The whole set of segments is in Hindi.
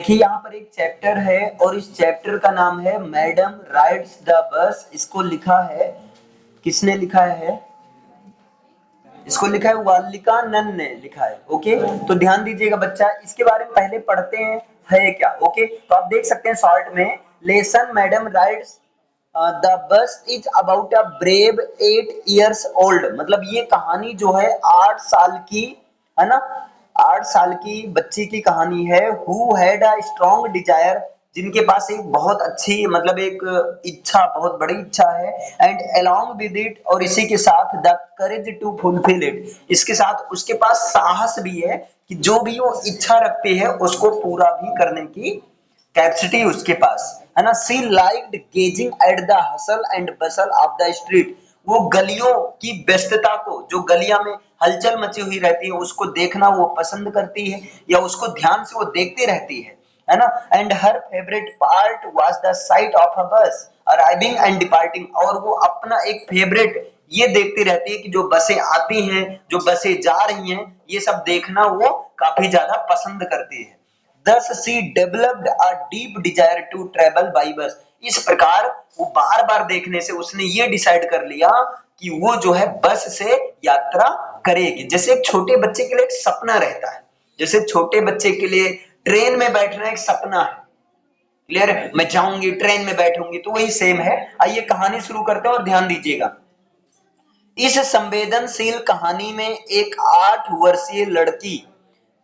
देखिए यहाँ पर एक चैप्टर है और इस चैप्टर का नाम है मैडम राइड्स द बस। इसको लिखा है, किसने लिखा है? इसको लिखा है वाल्लिका नन ने लिखा है। ओके, तो ध्यान दीजिएगा बच्चा, इसके बारे में पहले पढ़ते हैं है क्या। ओके, तो आप देख सकते हैं शॉर्ट में, lesson madam rides the bus is about a brave 8 years old। मतलब ये कहानी जो है 8 साल की है ना, 8 साल की बच्ची की कहानी है। Who had a strong Dzire, जिनके पास एक बहुत अच्छी मतलब एक इच्छा, बहुत बड़ी इच्छा है। एंड अलोंग विद इट, और इसी के साथ the courage to fulfil it, इसके साथ उसके पास साहस भी है कि जो भी वो इच्छा रखती है उसको पूरा भी करने की कैपेसिटी उसके पास है ना। She liked gazing at the hustle and bustle of the street, वो गलियों की व्यस्तता को, जो गलियां में हलचल मची हुई रहती है उसको देखना वो पसंद करती है, या उसको ध्यान से वो देखती रहती है ना। And her favourite part was the site of a बस अराइविंग एंड डिपार्टिंग, और वो अपना एक फेवरेट ये देखती रहती है कि जो बसें आती हैं, जो बसें जा रही हैं, ये सब देखना वो काफी ज्यादा पसंद करती है। Thus she developed a deep desire to travel by bus। इस प्रकार वो बार बार देखने से उसने ये डिसाइड कर लिया कि वो जो है बस से यात्रा करेगी। जैसे एक छोटे बच्चे के लिए एक सपना रहता है, जैसे छोटे बच्चे के लिए ट्रेन में बैठना एक सपना है, क्लियर है, मैं जाऊंगी ट्रेन में बैठूंगी, तो वही सेम है। आइए कहानी शुरू करते हैं और ध्यान दीजिएगा। इस संवेदनशील कहानी में एक 8 वर्षीय लड़की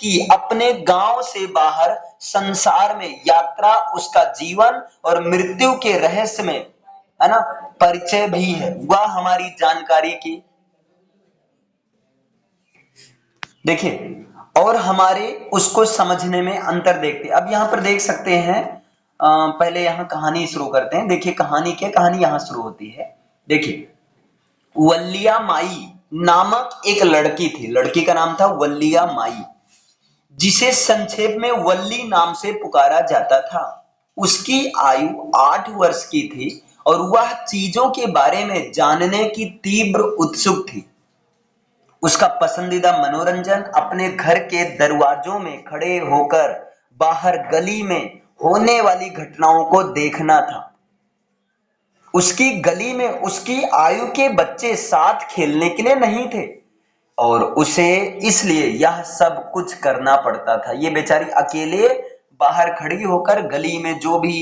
कि अपने गांव से बाहर संसार में यात्रा, उसका जीवन और मृत्यु के रहस्य में है ना परिचय भी है, वह हमारी जानकारी की। देखिए, और हमारे उसको समझने में अंतर देखते। अब यहाँ पर देख सकते हैं, पहले यहाँ कहानी शुरू करते हैं। देखिए कहानी क्या, कहानी यहाँ शुरू होती है। देखिए, वल्लिया माई नामक एक लड़की थी, लड़की का नाम था वल्लिया माई, जिसे संक्षेप में वल्ली नाम से पुकारा जाता था। उसकी आयु 8 वर्ष की थी और वह चीजों के बारे में जानने की तीव्र उत्सुक थी। उसका पसंदीदा मनोरंजन अपने घर के दरवाजों में खड़े होकर बाहर गली में होने वाली घटनाओं को देखना था। उसकी गली में उसकी आयु के बच्चे साथ खेलने के लिए नहीं थे और उसे इसलिए यह सब कुछ करना पड़ता था। ये बेचारी अकेले बाहर खड़ी होकर गली में जो भी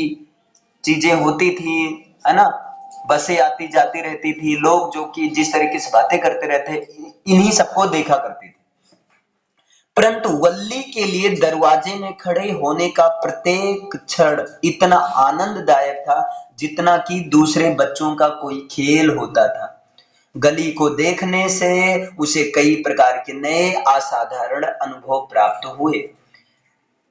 चीजें होती थी है ना, बसें आती जाती रहती थी, लोग जो कि जिस तरीके से बातें करते रहते, इन्हीं सबको देखा करती थी। परंतु वल्ली के लिए दरवाजे में खड़े होने का प्रत्येक क्षण इतना आनंददायक था जितना कि दूसरे बच्चों का कोई खेल होता था। गली को देखने से उसे कई प्रकार के नए असाधारण अनुभव प्राप्त हुए।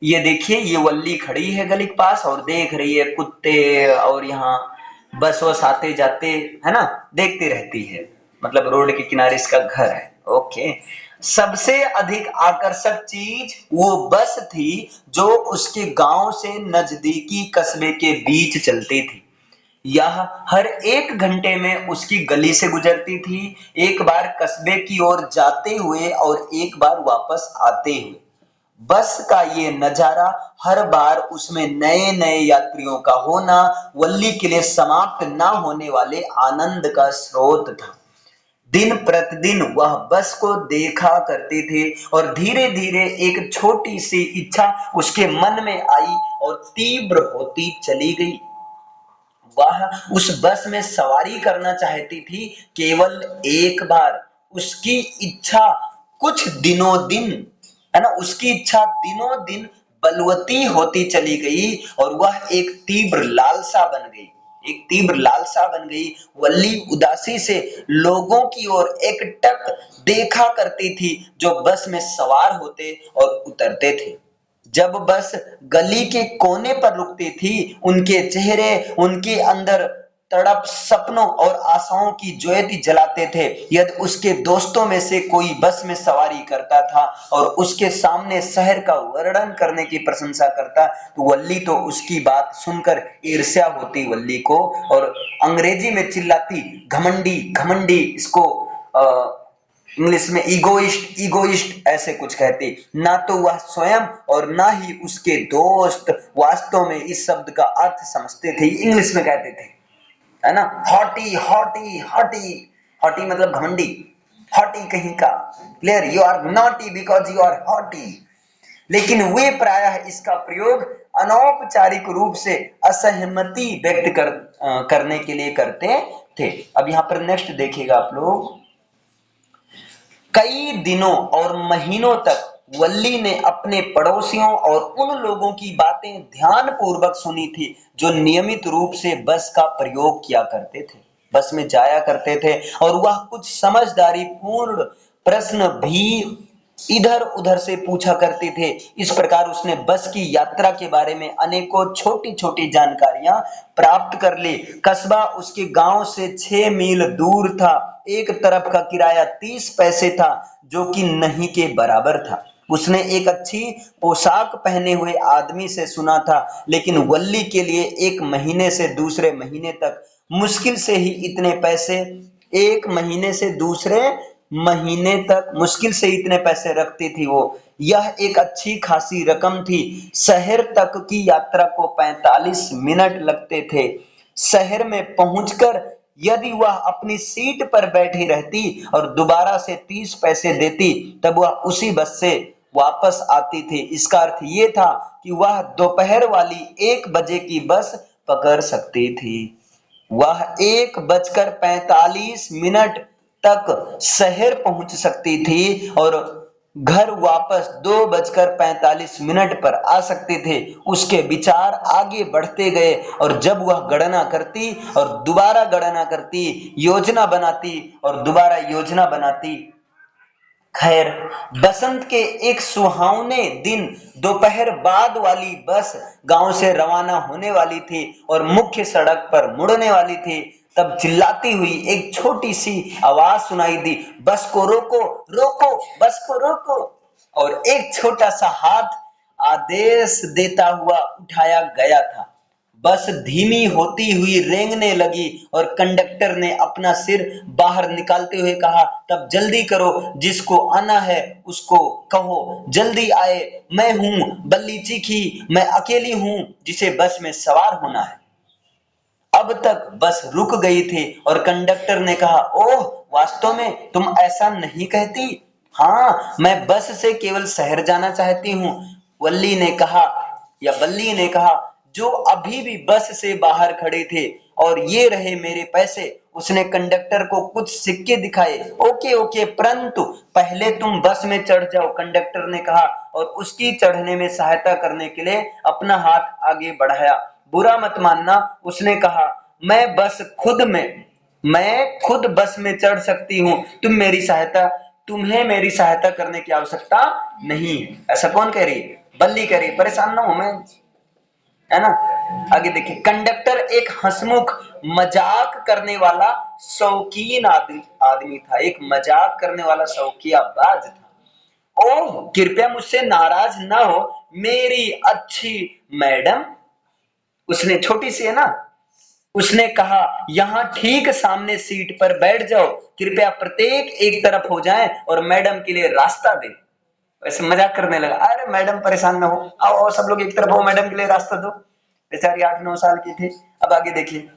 ये देखिए, ये वल्ली खड़ी है गली के पास और देख रही है कुत्ते और यहाँ बस वस आते जाते है ना, देखती रहती है। मतलब रोड के किनारे इसका घर है। ओके, सबसे अधिक आकर्षक चीज वो बस थी जो उसके गांव से नजदीकी कस्बे के बीच चलती थी। यह हर 1 घंटे में उसकी गली से गुजरती थी, एक बार कस्बे की ओर जाते हुए और एक बार वापस आते हुए। बस का ये नजारा, हर बार उसमें नए नए यात्रियों का होना, वल्ली के लिए समाप्त ना होने वाले आनंद का स्रोत था। दिन प्रतिदिन वह बस को देखा करती थी और धीरे धीरे एक छोटी सी इच्छा उसके मन में आई और तीव्र होती चली गई। वह उस बस में सवारी करना चाहती थी केवल एक बार। उसकी इच्छा कुछ दिनों दिन है ना, उसकी इच्छा दिनों दिन बलवती होती चली गई और वह एक तीव्र लालसा बन गई, एक तीव्र लालसा बन गई। वल्ली उदासी से लोगों की ओर एकटक देखा करती थी जो बस में सवार होते और उतरते थे। जब बस गली के कोने पर रुकती थी, उनके चेहरे उनके अंदर तड़प सपनों और आशाओं की ज्योति जलाते थे। यदि उसके दोस्तों में से कोई बस में सवारी करता था और उसके सामने शहर का वर्णन करने की प्रशंसा करता, तो वल्ली तो उसकी बात सुनकर ईर्ष्या होती वल्ली को और अंग्रेजी में चिल्लाती, घमंडी घमंडी, इसको इंग्लिश में इगोइस्ट, इगोइस्ट ऐसे कुछ कहते। ना तो वह स्वयं और ना ही उसके दोस्त वास्तव में इस शब्द का अर्थ समझते थे, इंग्लिश में कहते थे, है ना। हॉटी हॉटी हॉटी, हॉटी मतलब घमंडी, हॉटी कहीं का, clear, you are naughty because you are haughty. लेकिन वे प्रायः इसका प्रयोग अनौपचारिक रूप से असहमति व्यक्त करने के लिए करते थे। अब यहाँ पर नेक्स्ट देखिएगा आप लोग, कई दिनों और महीनों तक वल्ली ने अपने पड़ोसियों और उन लोगों की बातें ध्यानपूर्वक सुनी थी जो नियमित रूप से बस का प्रयोग किया करते थे, बस में जाया करते थे, और वह कुछ समझदारी पूर्ण प्रश्न भी इधर उधर से पूछा करते थे। इस प्रकार उसने बस की यात्रा के बारे में अनेकों छोटी छोटी जानकारियां प्राप्त कर ली। कस्बा उसके गांव से 6 मील दूर था। एक तरफ का किराया 30 पैसे था, जो कि नहीं के बराबर था। उसने एक अच्छी पोशाक पहने हुए आदमी से सुना था, लेकिन वल्ली के लिए एक महीने से दूसरे महीने तक मुश्किल से ही इतने पैसे, एक महीने से दूसरे महीने तक मुश्किल से इतने पैसे रखती थी वो। यह एक अच्छी खासी रकम थी। शहर तक की यात्रा को 45 मिनट लगते थे। शहर में पहुंचकर यदि वह अपनी सीट पर बैठी रहती और दोबारा से 30 पैसे देती, तब वह उसी बस से वापस आती थी। इसका अर्थ ये था कि वह दोपहर वाली 1 बजे की बस पकड़ सकती थी। वह 1:45 तक शहर पहुंच सकती थी और घर वापस 2:45 पर आ सकते थे। उसके विचार आगे बढ़ते गए, और जब वह गणना करती और दोबारा गणना करती, योजना बनाती और दोबारा योजना बनाती। खैर, बसंत के एक सुहावने दिन दोपहर बाद वाली बस गांव से रवाना होने वाली थी और मुख्य सड़क पर मुड़ने वाली थी। तब चिल्लाती हुई एक छोटी सी आवाज सुनाई दी, बस को रोको, रोको, बस को रोको। और एक छोटा सा हाथ आदेश देता हुआ उठाया गया था। बस धीमी होती हुई रेंगने लगी और कंडक्टर ने अपना सिर बाहर निकालते हुए कहा, तब जल्दी करो, जिसको आना है उसको कहो जल्दी आए। मैं हूं, बल्ली चीखी, मैं अकेली हूं जिसे बस में सवार होना है। अब तक बस रुक गई थी और कंडक्टर ने कहा, ओह, वास्तव में तुम ऐसा नहीं कहती। हाँ, मैं बस से केवल शहर जाना चाहती हूँ, वल्ली ने कहा, या बल्ली ने कहा, जो अभी भी बस से बाहर खड़े थे। और ये रहे मेरे पैसे। उसने कंडक्टर को कुछ सिक्के दिखाए। ओके ओके, परंतु पहले तुम बस में चढ़ जाओ, कंडक्टर ने कहा, और उसकी चढ़ने में सहायता करने के लिए अपना हाथ आगे बढ़ाया। बुरा मत मानना, उसने कहा, मैं खुद बस में चढ़ सकती हूँ, तुम्हें मेरी सहायता करने की आवश्यकता नहीं है। ऐसा कौन कह रही है? बल्ली कह रही, परेशान ना हो मैं, है ना। आगे देखिए, कंडक्टर एक हंसमुख मजाक करने वाला शौकीन आदमी था, एक मजाक करने वाला शौकियाबाज था। ओह, कृपया मुझसे नाराज ना हो मेरी अच्छी मैडम, उसने, छोटी सी है ना, उसने कहा, यहाँ ठीक सामने सीट पर बैठ जाओ, कृपया प्रत्येक एक तरफ हो जाएं और मैडम के लिए रास्ता दे। वैसे मजाक करने लगा, अरे मैडम परेशान ना हो, आओ आओ सब लोग एक तरफ हो, मैडम के लिए रास्ता दो। बेचारी 8-9 साल की थी। अब आगे देखिए,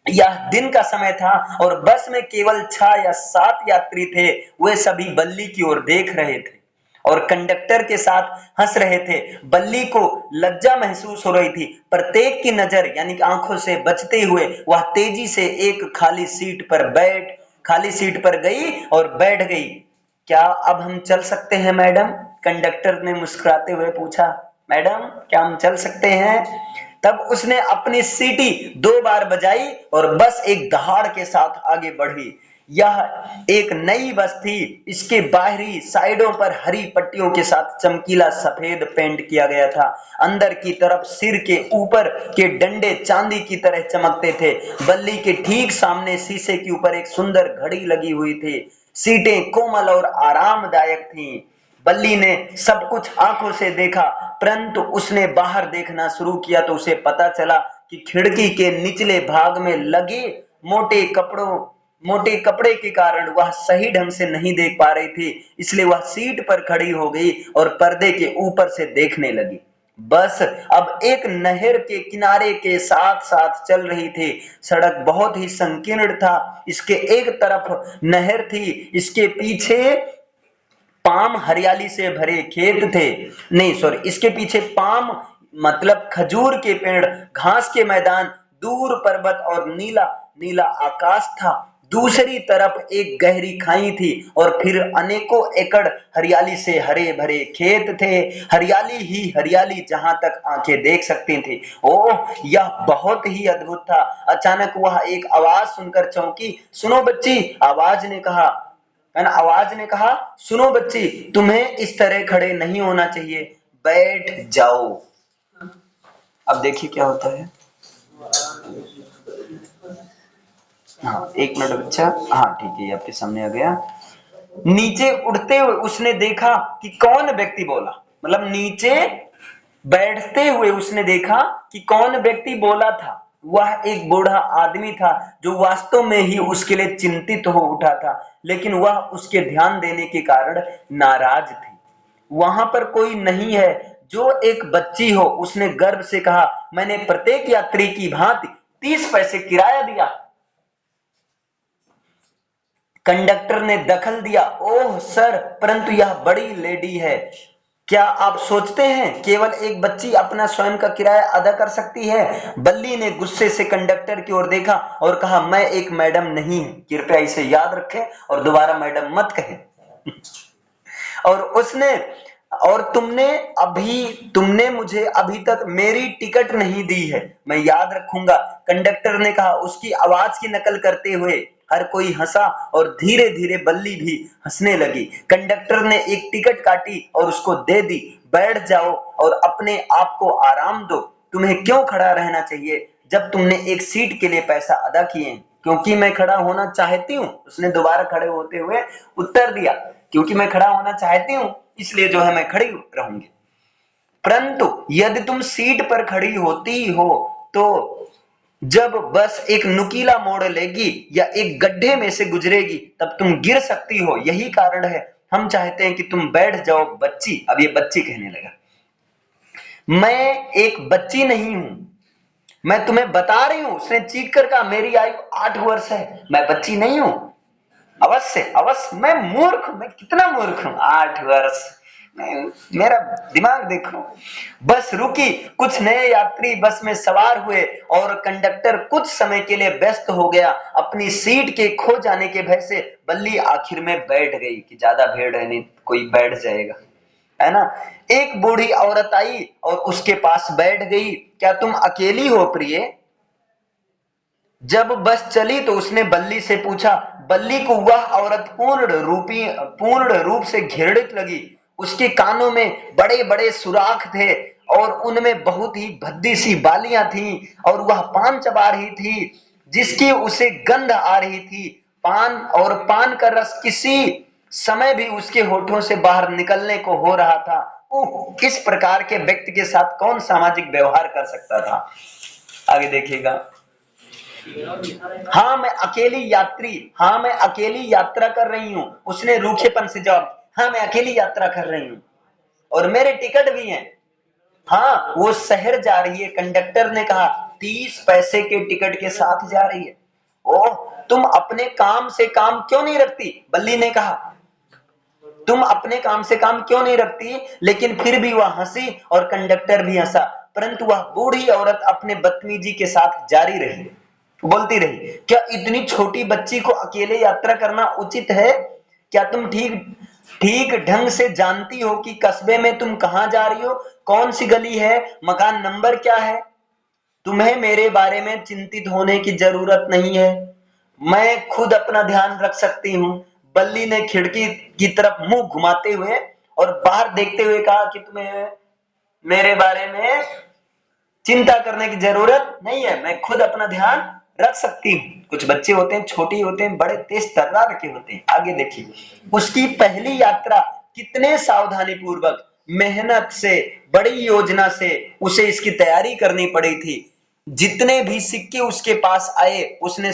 यह दिन का समय था और बस में केवल 6 या 7 यात्री थे। वे सभी बल्ली की ओर देख रहे थे और कंडक्टर के साथ हंस रहे थे। बल्ली को लज्जा महसूस हो रही थी। प्रत्येक की नजर यानी कि आंखों से बचते हुए वह तेजी से एक खाली सीट पर गई और बैठ गई। क्या अब हम चल सकते हैं मैडम? कंडक्टर ने मुस्कुराते हुए पूछा। मैडम, क्या हम चल सकते हैं? तब उसने अपनी सीटी 2 बार बजाई और बस एक दहाड़ के साथ आगे बढ़ी। यह एक नई बस थी। इसके बाहरी साइडों पर हरी पट्टियों के साथ चमकीला सफेद पेंट किया गया था। अंदर की तरफ सिर के ऊपर के डंडे चांदी की तरह चमकते थे। बल्ली के ठीक सामने शीशे के ऊपर एक सुंदर घड़ी लगी हुई थी। सीटें कोमल और आरामदायक थीं। बल्ली ने सब कुछ आंखों से देखा, परंतु उसने बाहर देखना शुरू किया तो उसे पता चला कि खिड़की के निचले भाग में लगे मोटे कपड़ों मोटे कपड़े के कारण वह सही ढंग से नहीं देख पा रही थी, इसलिए वह सीट पर खड़ी हो गई और पर्दे के ऊपर से देखने लगी। बस अब एक नहर के किनारे के साथ साथ चल रही थी। सड़क बहुत ही संकीर्ण था। इसके एक तरफ नहर थी, इसके पीछे पाम हरियाली से भरे खेत थे। नहीं सॉरी, इसके पीछे पाम मतलब खजूर के पेड़, घास के मैदान, दूर पर्वत और नीला नीला आकाश था। दूसरी तरफ एक गहरी खाई थी और फिर अनेकों एकड़ हरियाली से हरे भरे खेत थे। हरियाली ही हरियाली जहां तक आंखें देख सकती थी। ओह, यह बहुत ही अद्भुत था। अचानक वह एक आवाज सुनकर चौंकी। सुनो बच्ची, आवाज ने कहा, है ना, आवाज ने कहा, सुनो बच्ची, तुम्हें इस तरह खड़े नहीं होना चाहिए, बैठ जाओ। अब देखिए क्या होता है। हाँ, एक मिनट बच्चा। हाँ ठीक है, ये आपके सामने आ गया। नीचे उड़ते हुए उसने देखा कि कौन व्यक्ति बोला, मतलब नीचे बैठते हुए उसने देखा कि कौन व्यक्ति बोला था। वह एक बूढ़ा आदमी था जो वास्तव में ही उसके लिए चिंतित हो उठा था, लेकिन वह उसके ध्यान देने के कारण नाराज थी। वहां पर कोई नहीं है जो एक बच्ची हो, उसने गर्व से कहा। मैंने प्रत्येक यात्री की भांति 30 पैसे किराया दिया। कंडक्टर ने दखल दिया। ओह सर, परंतु यह बड़ी लेडी है। क्या आप सोचते हैं केवल एक बच्ची अपना स्वयं का किराया अदा कर सकती है? बल्ली ने गुस्से से कंडक्टर की ओर देखा और कहा, मैं एक मैडम नहीं हूं, कृपया इसे याद रखें और दोबारा मैडम मत कहें। और उसने और तुमने मुझे अभी तक मेरी टिकट नहीं दी है। मैं याद रखूंगा, कंडक्टर ने कहा, उसकी आवाज की नकल करते हुए। हर कोई हंसा और धीरे धीरे बल्ली भी हंसने लगी। कंडक्टर ने एक टिकट काटी और उसको दे दी। बैठ जाओ और अपने आप को आराम दो। तुम्हें क्यों खड़ा रहना चाहिए जब तुमने एक सीट के लिए पैसा अदा किए? क्योंकि मैं खड़ा होना चाहती हूँ, उसने दोबारा खड़े होते हुए उत्तर दिया। क्योंकि मैं खड़ा होना चाहती हूँ, इसलिए जो है मैं खड़ी रहूंगी। परंतु यदि तुम सीट पर खड़ी होती हो तो जब बस एक नुकीला मोड़ लेगी या एक गड्ढे में से गुजरेगी तब तुम गिर सकती हो। यही कारण है हम चाहते हैं कि तुम बैठ जाओ बच्ची। अब ये बच्ची कहने लगा, मैं एक बच्ची नहीं हूं, मैं तुम्हें बता रही हूं। उसने चीख कर कहा, मेरी आयु 8 वर्ष है, मैं बच्ची नहीं हूं। अवश्य अवश्य, मैं मूर्ख हूं, मैं कितना मूर्ख हूं, 8 वर्ष, मेरा दिमाग देखो। बस रुकी, कुछ नए यात्री बस में सवार हुए और कंडक्टर कुछ समय के लिए व्यस्त हो गया अपनी सीट के खो जाने के भय से। बल्ली आखिर में बैठ गई कि ज्यादा भीड़ है नहीं, कोई बैठ जाएगा, है ना। एक बूढ़ी औरत आई और उसके पास बैठ गई। क्या तुम अकेली हो प्रिय? जब बस चली तो उसने बल्ली से पूछा। बल्ली को वह औरत पूर्ण रूप से घृणित लगी। उसके कानों में बड़े बड़े सुराख थे और उनमें बहुत ही भद्दी सी बालियां थीं और वह पान चबा रही थी जिसकी उसे गंध आ रही थी। पान का रस किसी समय भी उसके होठों से बाहर निकलने को हो रहा था। इस प्रकार के व्यक्ति के साथ कौन सामाजिक व्यवहार कर सकता था? आगे देखिएगा। हाँ मैं अकेली यात्रा कर रही हूँ, उसने रूखेपन से जवाब। हाँ मैं अकेली यात्रा कर रही हूँ और मेरे टिकट भी हैं। हाँ वो शहर जा रही है, कंडक्टर ने कहा। 30 पैसे के टिकट के साथ जा रही है। ओह, तुम अपने काम से काम क्यों नहीं रखती? बल्ली ने कहा, तुम अपने काम से काम क्यों नहीं रखती? लेकिन फिर भी वह हंसी और कंडक्टर भी हंसा, परंतु वह बूढ़ी औरत अपने बदतमीजी के साथ जारी रही, बोलती रही। क्या इतनी छोटी बच्ची को अकेले यात्रा करना उचित है? क्या तुम ठीक ठीक ढंग से जानती हो कि कस्बे में तुम कहां जा रही हो? कौन सी गली है? मकान नंबर क्या है? तुम्हें मेरे बारे में चिंतित होने की जरूरत नहीं है, मैं खुद अपना ध्यान रख सकती हूँ। बल्ली ने खिड़की की तरफ मुंह घुमाते हुए और बाहर देखते हुए कहा कि तुम्हें मेरे बारे में चिंता करने की जरूरत नहीं है, मैं खुद अपना ध्यान रख सकती हूँ। कुछ बच्चे होते हैं, छोटे होते हैं, बड़े तेज तर्रार के होते हैं। आगे देखिए, उसकी पहली यात्रा कितने सावधानी पूर्वक, मेहनत से, बड़ी योजना से उसे इसकी तैयारी करनी पड़ी थी। जितने भी सिक्के उसके पास आए उसने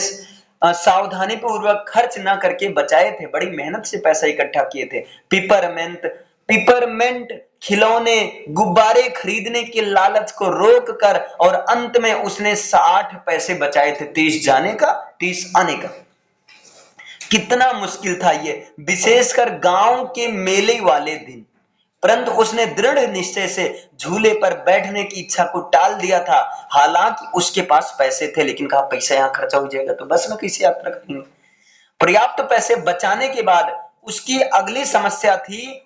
सावधानी पूर्वक खर्च ना करके बचाए थे, बड़ी मेहनत से पैसा इकट्ठा किए थे। पिपरमेंट खिलौने, गुब्बारे खरीदने के लालच को रोक कर और अंत में उसने 60 पैसे बचाए थे, 30 जाने का 30 आने का। कितना मुश्किल था ये, विशेषकर गांव के मेले वाले दिन। परंतु उसने दृढ़ निश्चय से झूले पर बैठने की इच्छा को टाल दिया था। हालांकि उसके पास पैसे थे, लेकिन कहा पैसा यहाँ खर्चा हो जाएगा तो बस में किसी यात्रा करेंगे। पर्याप्त पैसे बचाने के बाद उसकी अगली समस्या थी,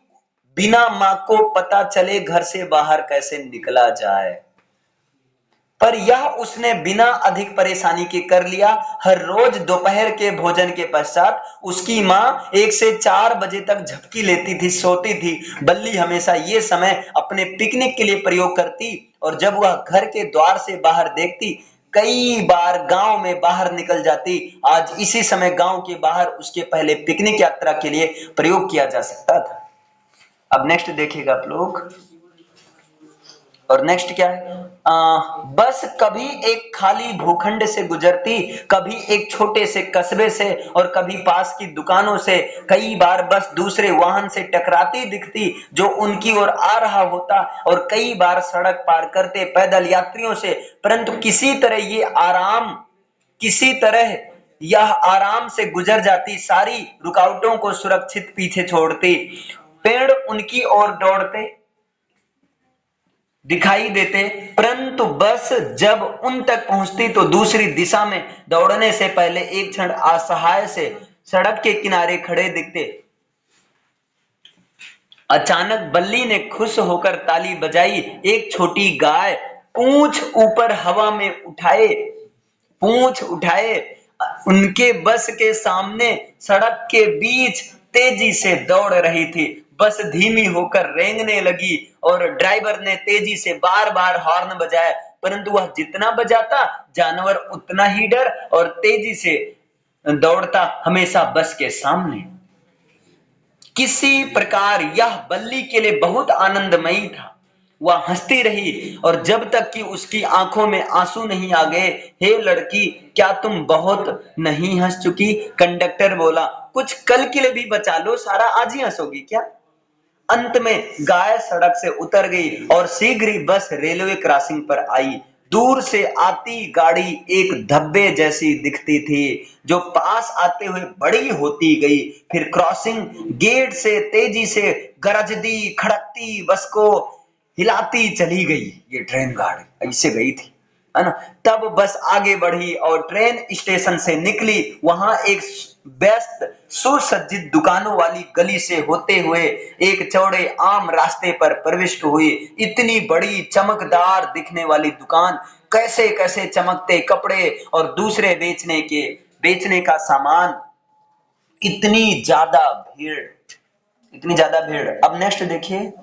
बिना मां को पता चले घर से बाहर कैसे निकला जाए। पर यह उसने बिना अधिक परेशानी के कर लिया। हर रोज दोपहर के भोजन के पश्चात उसकी मां 1 से 4 बजे तक झपकी लेती थी, सोती थी। बल्ली हमेशा ये समय अपने पिकनिक के लिए प्रयोग करती और जब वह घर के द्वार से बाहर देखती, कई बार गांव में बाहर निकल जाती। आज इसी समय गांव के बाहर उसके पहले पिकनिक यात्रा के लिए प्रयोग किया जा सकता था। अब नेक्स्ट देखिएगा आप लोग, और नेक्स्ट क्या है, बस कभी एक खाली भूखंड से गुजरती, कभी एक छोटे से कस्बे से और कभी पास की दुकानों से। कई बार बस दूसरे वाहन से टकराती दिखती जो उनकी ओर आ रहा होता, और कई बार सड़क पार करते पैदल यात्रियों से। परंतु किसी तरह यह आराम से गुजर जाती, सारी रुकावटों को सुरक्षित पीछे छोड़ती। पेड़ उनकी ओर दौड़ते दिखाई देते, परंतु बस जब उन तक पहुंचती तो दूसरी दिशा में दौड़ने से पहले एक क्षण असहाय से सड़क के किनारे खड़े दिखते। अचानक बल्ली ने खुश होकर ताली बजाई। एक छोटी गाय पूंछ ऊपर हवा में पूंछ उठाए उनके बस के सामने सड़क के बीच तेजी से दौड़ रही थी। बस धीमी होकर रेंगने लगी और ड्राइवर ने तेजी से बार-बार हॉर्न बजाया, परंतु वह जितना बजाता जानवर उतना ही डर और तेजी से दौड़ता, हमेशा बस के सामने। किसी प्रकार यह बल्ली के लिए बहुत आनंदमयी था। वह हंसती रही और जब तक कि उसकी आंखों में आंसू नहीं आ गए। हे लड़की, क्या तुम बहुत नहीं हंस चुकी? कंडक्टर बोला। कुछ कल के लिए भी बचा लो, सारा आज ही हंसोगी क्या? अंत में गाय सड़क से उतर गई और शीघ्र ही बस रेलवे क्रॉसिंग पर आई। दूर से आती गाड़ी एक धब्बे जैसी दिखती थी जो पास आते हुए बड़ी होती गई, फिर क्रॉसिंग गेट से तेजी से गरजती खड़कती बस को हिलाती चली गई। ये ट्रेन गाड़ी ऐसे गई थी, है ना। तब बस आगे बढ़ी और ट्रेन स्टेशन से निकली। वहां एक व्यस्त सुसज्जित दुकानों वाली गली से होते हुए एक चौड़े आम रास्ते पर प्रविष्ट हुई। इतनी बड़ी चमकदार दिखने वाली दुकान, कैसे कैसे चमकते कपड़े और दूसरे बेचने का सामान, इतनी ज्यादा भीड़। अब नेक्स्ट देखिए।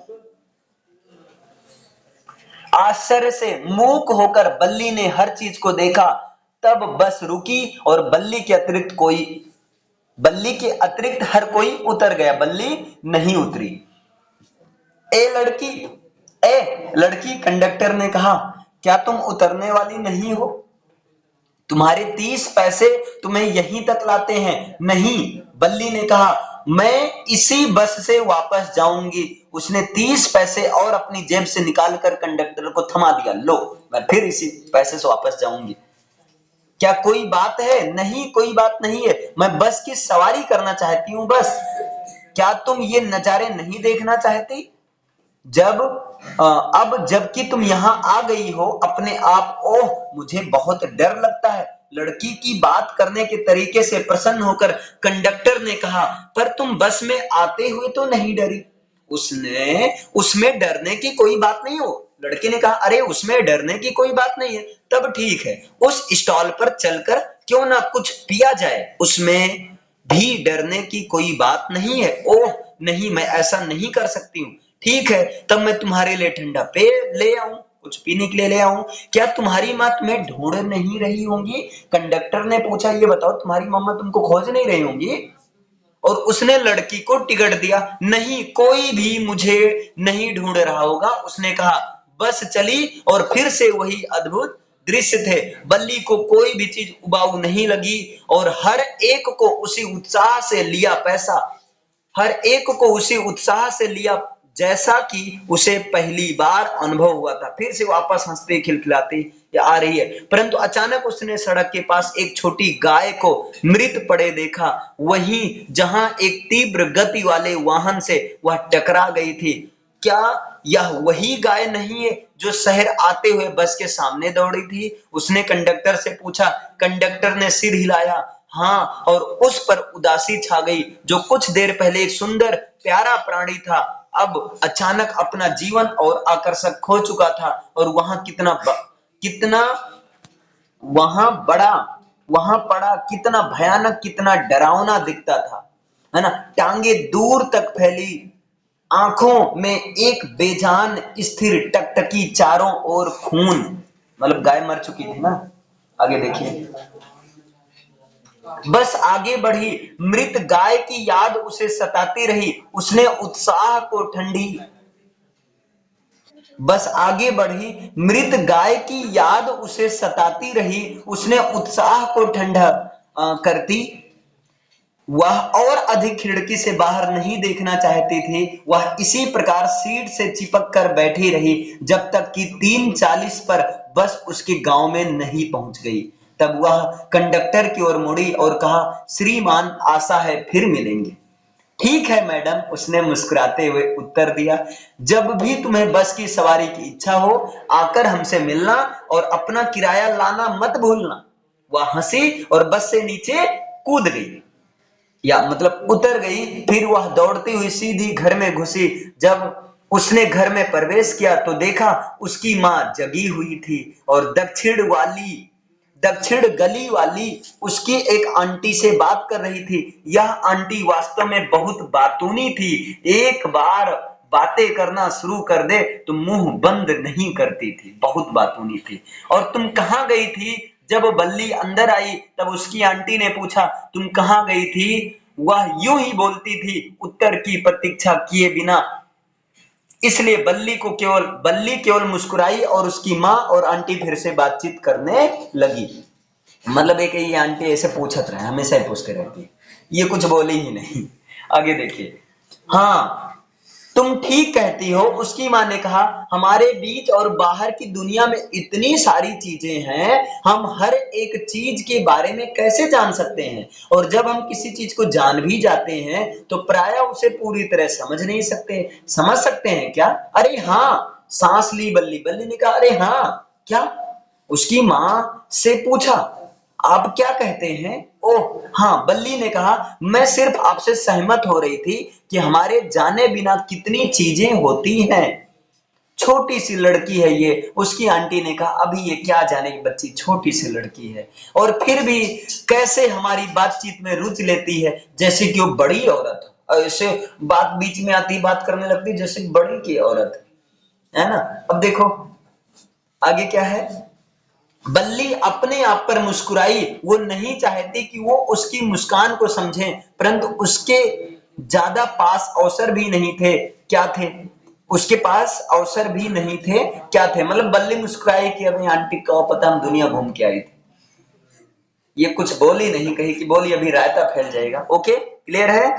आश्चर्य से मूक होकर बल्ली ने हर चीज को देखा। तब बस रुकी और बल्ली के अतिरिक्त हर कोई उतर गया, बल्ली नहीं उतरी। ए लड़की, कंडक्टर ने कहा, क्या तुम उतरने वाली नहीं हो? तुम्हारे 30 पैसे तुम्हें यहीं तक लाते हैं। नहीं, बल्ली ने कहा, मैं इसी बस से वापस जाऊंगी। उसने 30 पैसे और अपनी जेब से निकालकर कंडक्टर को थमा दिया। लो, मैं फिर इसी पैसे से वापस जाऊंगी। क्या कोई बात है? नहीं, कोई बात नहीं है, मैं बस की सवारी करना चाहती हूँ बस। क्या तुम ये नजारे नहीं देखना चाहती? अब जबकि तुम यहाँ आ गई हो अपने आप, ओह मुझे बहुत डर लगता है। लड़की की बात करने के तरीके से प्रसन्न होकर कंडक्टर ने कहा, पर तुम बस में आते हुए तो नहीं डरी? उसमें डरने की कोई बात नहीं हो। लड़की ने कहा, अरे उसमें डरने की कोई बात नहीं है। तब ठीक है, उस स्टॉल पर चलकर क्यों ना कुछ पिया जाए, उसमें भी डरने की कोई बात नहीं है। ओह नहीं, मैं ऐसा नहीं कर सकती हूँ। ठीक है, तब मैं तुम्हारे लिए ठंडा पेय ले आऊं, कुछ पीने के लिए ले आऊं। क्या तुम्हारी माँ तुम्हें ढूंढ नहीं रही होंगी? कंडक्टर ने पूछा, ये बताओ तुम्हारी मम्मा तुमको खोज नहीं रही होंगी? और उसने लड़की को टिकट दिया। नहीं, कोई भी मुझे नहीं ढूंढ रहा होगा, उसने कहा। बस चली और फिर से वही अद्भुत दृश्य थे। बल्ली को कोई भी चीज उबाऊ नहीं लगी और हर एक को उसी उत्साह से लिया पैसा, हर एक को उसी उत्साह से लिया जैसा कि उसे पहली बार अनुभव हुआ था। फिर से वापस हंसते खिलखिलाती आ रही है। परंतु अचानक उसने सड़क के पास एक छोटी गाय को मृत पड़े देखा, वहीं जहां एक तीव्र गति वाले वाहन से वह टकरा गई थी। क्या यह वही गाय नहीं है जो शहर आते हुए बस के सामने दौड़ी थी? उसने कंडक्टर से पूछा। कंडक्टर ने सिर हिलाया। हाँ, और उस पर उदासी छा गई। जो कुछ देर पहले एक सुंदर प्यारा प्राणी था, अब अचानक अपना जीवन और आकर्षक खो चुका था। और कितना वहां पड़ा कितना भयानक, कितना डरावना दिखता था, है ना। टांगे दूर तक फैली, आंखों में एक बेजान स्थिर टकटकी, चारों ओर खून। मतलब गाय मर चुकी थी ना। आगे देखिए। बस आगे बढ़ी, मृत गाय की याद उसे सताती रही। उसने उत्साह को ठंडी बस आगे बढ़ी, मृत गाय की याद उसे सताती रही। उसने उत्साह को ठंडा करती, वह और अधिक खिड़की से बाहर नहीं देखना चाहती थी। वह इसी प्रकार सीट से चिपक कर बैठी रही जब तक कि 3:40 पर बस उसके गांव में नहीं पहुंच गई। तब वह कंडक्टर की ओर मुड़ी और कहा, श्रीमान, आशा है फिर मिलेंगे। ठीक है मैडम, उसने मुस्कुराते हुए उत्तर दिया। जब भी तुम्हें बस की सवारी की इच्छा हो, आकर हमसे मिलना और अपना किराया लाना मत भूलना। वह हंसी और बस से नीचे कूद गई, या मतलब उतर गई। फिर वह दौड़ती हुई सीधी घर में घुसी। जब उसने घर में प्रवेश किया तो देखा उसकी मां जगी हुई थी और दक्षिण गली वाली उसकी एक आंटी से बात कर रही थी। यह आंटी वास्तव में बहुत बातूनी थी। एक बार बातें करना शुरू कर दे तो मुंह बंद नहीं करती थी, बहुत बातूनी थी। और तुम कहाँ गई थी? जब बल्ली अंदर आई तब उसकी आंटी ने पूछा, तुम कहाँ गई थी? वह यूं ही बोलती थी, उत्तर की प्रतीक्षा किए बिना। इसलिए बल्ली केवल मुस्कुराई और उसकी माँ और आंटी फिर से बातचीत करने लगी। मतलब एक ये आंटी ऐसे पूछत रहे, हमेशा ही पूछते रहती है, ये कुछ बोली ही नहीं। आगे देखिए। हाँ, तुम ठीक कहती हो, उसकी माँ ने कहा। हमारे बीच और बाहर की दुनिया में इतनी सारी चीजें हैं, हम हर एक चीज के बारे में कैसे जान सकते हैं? और जब हम किसी चीज को जान भी जाते हैं तो प्रायः उसे पूरी तरह समझ सकते हैं क्या? अरे हाँ, सांस ली बल्ली। बल्ली ने कहा, अरे हाँ, क्या? उसकी माँ से पूछा, आप क्या कहते हैं? ओह हाँ, बल्ली ने कहा, मैं सिर्फ आपसे सहमत हो रही थी कि हमारे जाने बिना कितनी चीजें होती हैं। छोटी सी लड़की है ये, उसकी आंटी ने कहा। अभी ये क्या जाने की बच्ची, छोटी सी लड़की है, और फिर भी कैसे हमारी बातचीत में रुचि लेती है, जैसे कि वो बड़ी औरत हो। ऐसे बात बीच में आती, बात करने लगती जैसे बड़ी की औरत है ना। अब देखो आगे क्या है। बल्ली अपने आप पर मुस्कुराई। वो नहीं चाहती कि वो उसकी मुस्कान को समझे, परंतु उसके ज्यादा पास अवसर भी नहीं थे। क्या थे? उसके पास अवसर भी नहीं थे। क्या थे? मतलब बल्ली मुस्कुराई कि अभी आंटी को पता, हम दुनिया घूम के आई थी। ये कुछ बोली नहीं, कही कि बोली अभी रायता फैल जाएगा। ओके, क्लियर है?